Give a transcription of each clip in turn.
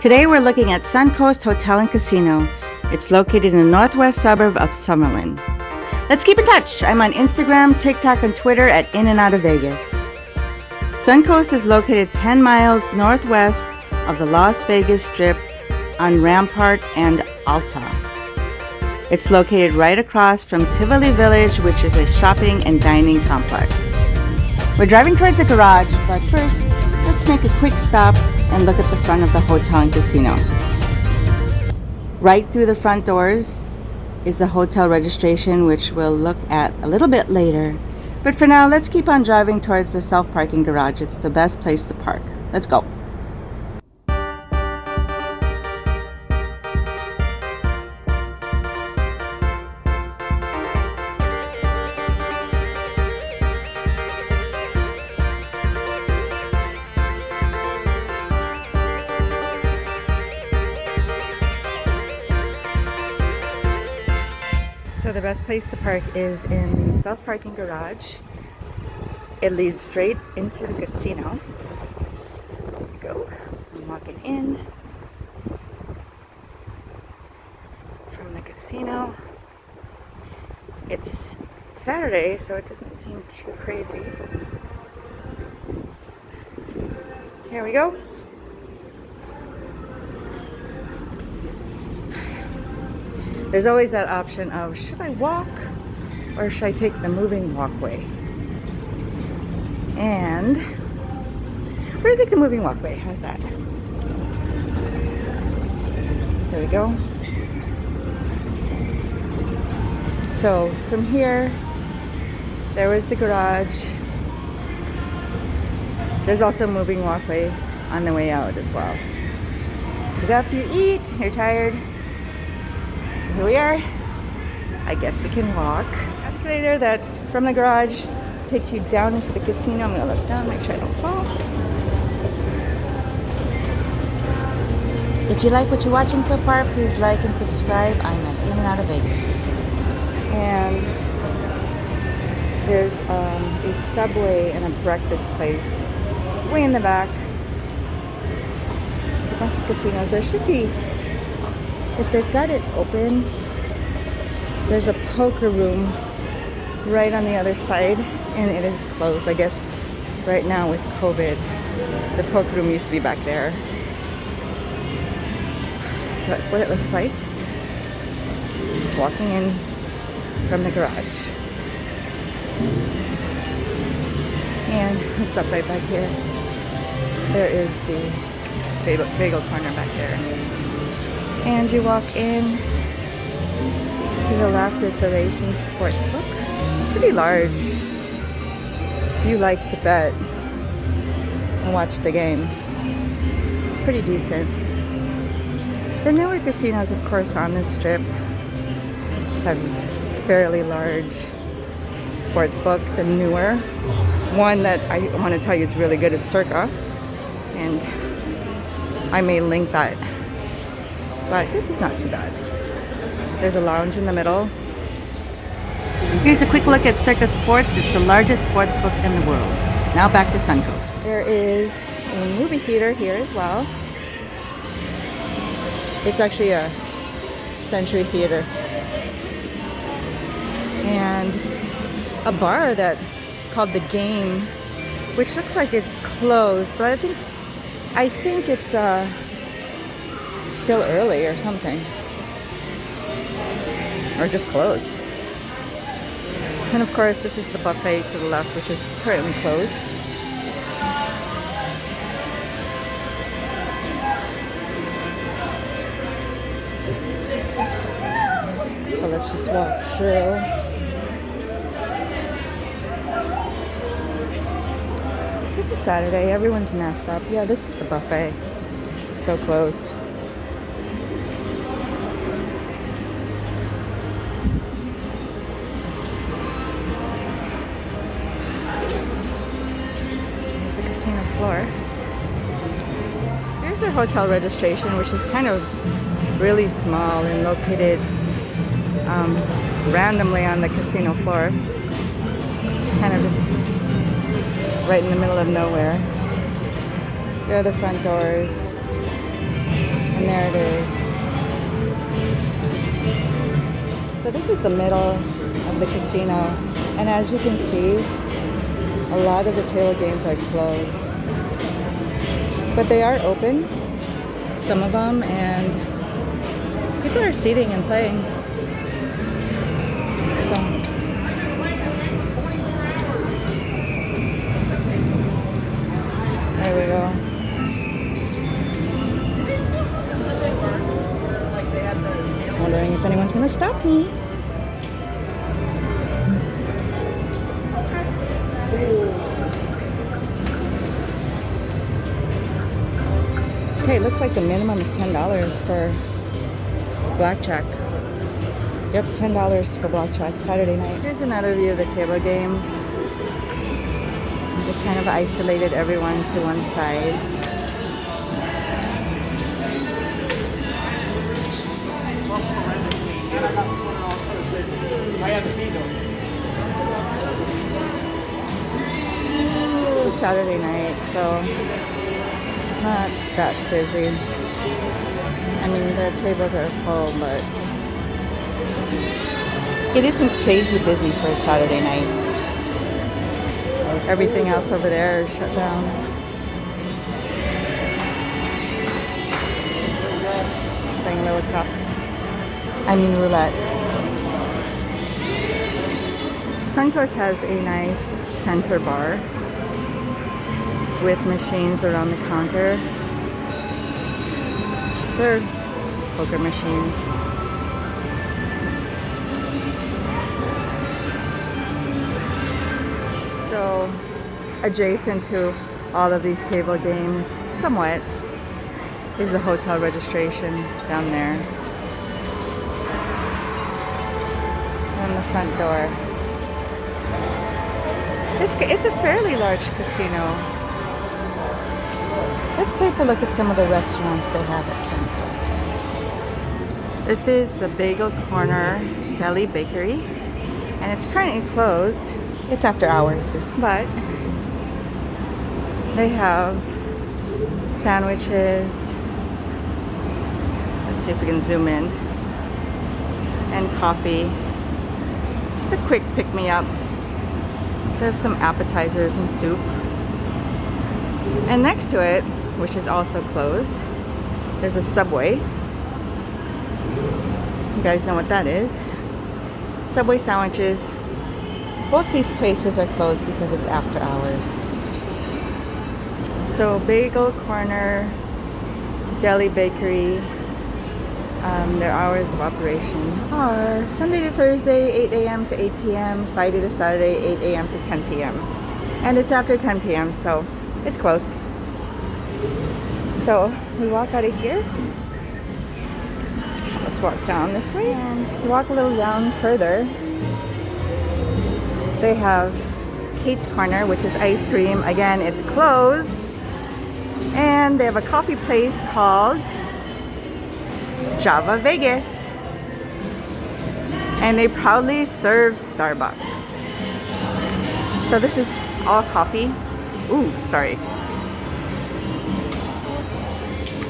Today we're looking at Suncoast Hotel and Casino. It's located in the northwest suburb of Summerlin. Let's keep in touch. I'm on Instagram, TikTok, and Twitter at In and Out of Vegas. Suncoast is located 10 miles northwest of the Las Vegas Strip on Rampart and Alta. It's located right across from Tivoli Village, which is a shopping and dining complex. We're driving towards the garage, but first, let's make a quick stop and look at the front of the hotel and casino. Right through the front doors is the hotel registration, which we'll look at a little bit later. But for now, let's keep on driving towards the self-parking garage. It's the best place to park. Let's go. So the best place to park is in the self-parking garage. It leads straight into the casino. There we go. I'm walking in from the casino. It's Saturday, so it doesn't seem too crazy. Here we go. There's always that option of, should I walk or should I take the moving walkway? And we're gonna take the moving walkway. How's that? There we go. So from here, there was the garage. There's also a moving walkway on the way out as well. Because after you eat, you're tired. Here we are. I guess we can walk. Escalator that from the garage takes you down into the casino. I'm gonna look down, make sure I don't fall. If you like what you're watching so far, please like and subscribe. I'm at In and Out of Vegas. And there's a Subway and a breakfast place way in the back. There's a bunch of casinos. There should be, if they've got it open, there's a poker room right on the other side, and it is closed. I guess right now with COVID, the poker room used to be back there. So that's what it looks like. Walking in from the garage. And I'll stop right back here. There is the bagel corner back there. And you walk in. To the left is the Racing Sportsbook. Pretty large. If you like to bet and watch the game, it's pretty decent. The newer casinos, of course, on this strip have fairly large sports books and newer. One that I want to tell you is really good is Circa, and I may link that. But this is not too bad. There's a lounge in the middle. Here's a quick look at Circa Sports. It's the largest sports book in the world. Now back to Suncoast. There is a movie theater here as well. It's actually a Century Theater. And a bar that called The Game, which looks like it's closed, but I think it's still early or something. Or just closed. And of course, this is the buffet to the left, which is currently closed. So let's just walk through. This is Saturday, everyone's messed up. Yeah, this is the buffet. It's so closed. Floor. There's their hotel registration, which is kind of really small and located randomly on the casino floor. It's kind of just right in the middle of nowhere. There are the front doors. there it is. So this is the middle of the casino, and as you can see, a lot of the table games are closed, but they are open, some of them, and people are seating and playing. So there we go. Wondering if anyone's gonna stop me. Okay, it looks like the minimum is $10 for blackjack. Yep, $10 for blackjack Saturday night. Here's another view of the table games. They've kind of isolated everyone to one side. This is a Saturday night, so it's not that busy. I mean, their tables are full, but it isn't crazy busy for a Saturday night. Everything else over there is shut down. Playing little cups. I mean roulette. Suncoast has a nice center bar with machines around the counter. They're poker machines. So adjacent to all of these table games, somewhat, is the hotel registration down there. And the front door. It's a fairly large casino. Let's take a look at some of the restaurants they have at Suncoast. This is the Bagel Corner Deli Bakery, and it's currently closed. It's after hours, but they have sandwiches. Let's see if we can zoom in. And coffee. Just a quick pick-me-up. They have some appetizers and soup. And next to it, which is also closed, there's a Subway. You guys know what that is. Subway sandwiches. Both these places are closed because it's after hours. So Bagel Corner Deli Bakery, their hours of operation are Sunday to Thursday, 8 a.m. to 8 p.m., Friday to Saturday, 8 a.m. to 10 p.m. And it's after 10 p.m., so it's closed. So we walk out of here. Let's walk down this way and walk a little down further. They have Kate's Corner, which is ice cream. Again, it's closed. And they have a coffee place called Java Vegas. And they proudly serve Starbucks. So this is all coffee. Ooh, sorry.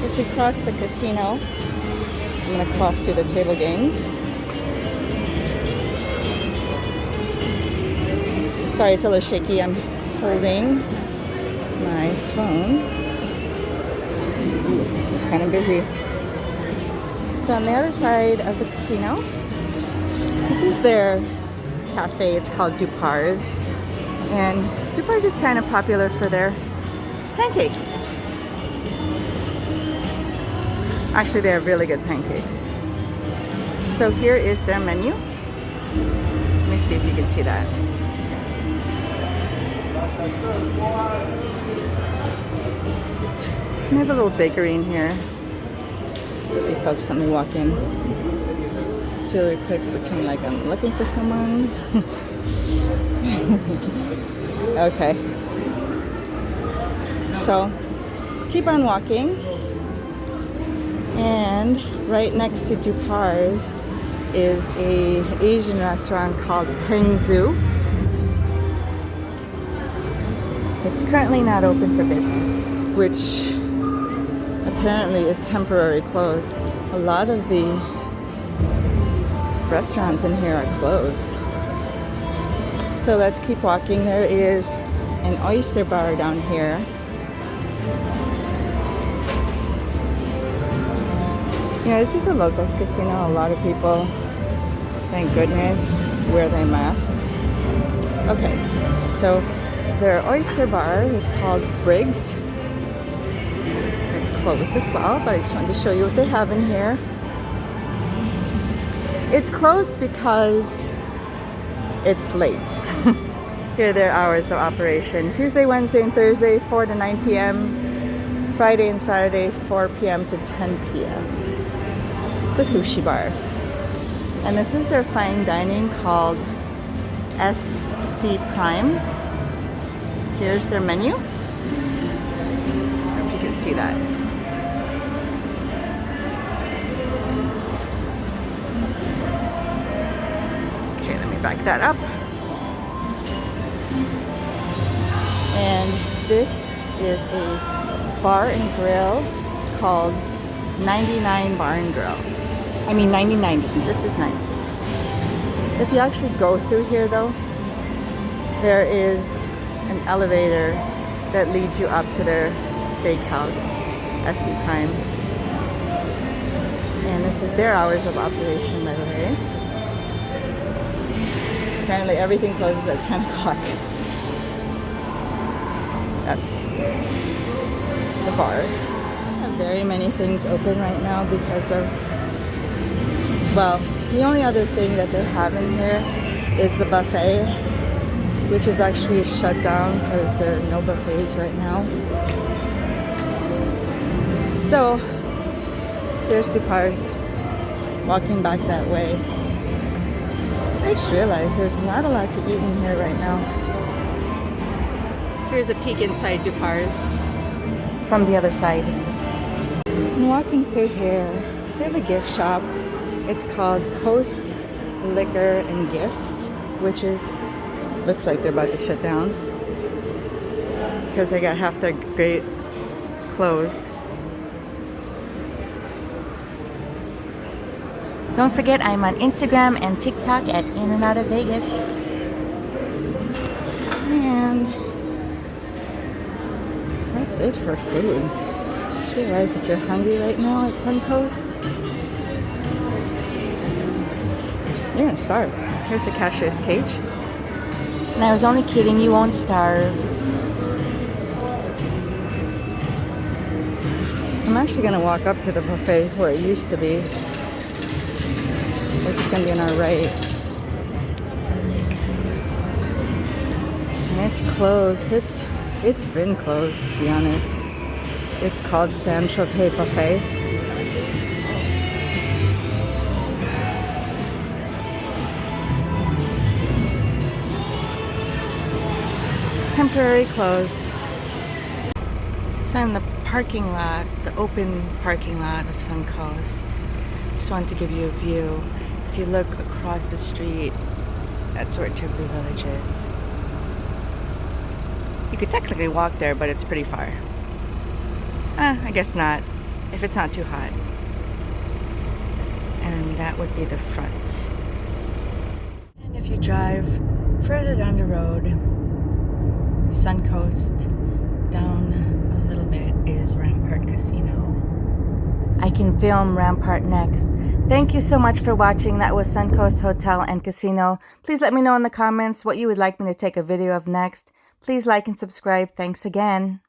If we cross the casino, I'm gonna cross through the table games. Sorry, it's a little shaky. I'm holding my phone. It's kind of busy. So on the other side of the casino, this is their cafe. It's called Dupar's. And Dupar's is kind of popular for their pancakes. Actually, they have really good pancakes. So here is their menu. Let me see if you can see that. They have a little bakery in here. Let's see if they'll just let me walk in. See really quick, pretend like I'm looking for someone. Okay. So, keep on walking. And right next to Dupar's is an Asian restaurant called Pengzu. It's currently not open for business, which apparently is temporarily closed. A lot of the restaurants in here are closed. So let's keep walking. There is an oyster bar down here. Yeah, this is a locals casino. A lot of people, thank goodness, wear their mask. Okay, so their oyster bar is called Briggs. It's closed as well, but I just wanted to show you what they have in here. It's closed because it's late. Here are their hours of operation. Tuesday, Wednesday, and Thursday, 4 to 9 p.m. Friday and Saturday, 4 p.m. to 10 p.m. It's a sushi bar. And this is their fine dining called SC Prime. Here's their menu. I don't know if you can see that. Okay, let me back that up. And this is a bar and grill called 99 Bar and Grill. 99. This is nice. If you actually go through here though, there is an elevator that leads you up to their steakhouse, SC Prime. And this is their hours of operation, by the way. Apparently everything closes at 10 o'clock. That's the bar. I have very many things open right now because of, well, the only other thing that they have in here is the buffet, which is actually shut down because there are no buffets right now. So there's two cars walking back that way. I just realized there's not a lot to eat in here right now. Here's a peek inside Dupar's from the other side. I'm walking through here. They have a gift shop. It's called Coast Liquor and Gifts, which is, looks like they're about to shut down because they got half their gate closed. Don't forget, I'm on Instagram and TikTok at In and Out of Vegas. And that's it for food. Just realized if you're hungry right now at Suncoast, you're gonna starve. Here's the cashier's cage. And I was only kidding, you won't starve. I'm actually gonna walk up to the buffet where it used to be, which is gonna be on our right. And it's closed. It's been closed, to be honest. It's called San Tropez Buffet. Temporary closed. So I'm in the parking lot, the open parking lot of Suncoast. Just wanted to give you a view. If you look across the street, that's where Tivoli Village is. You could technically walk there, but it's pretty far. I guess not, if it's not too hot. And that would be the front. And if you drive further down the road, Suncoast, down a little bit is Rampart Casino. I can film Rampart next. Thank you so much for watching. That was Suncoast Hotel and Casino. Please let me know in the comments what you would like me to take a video of next. Please like and subscribe. Thanks again.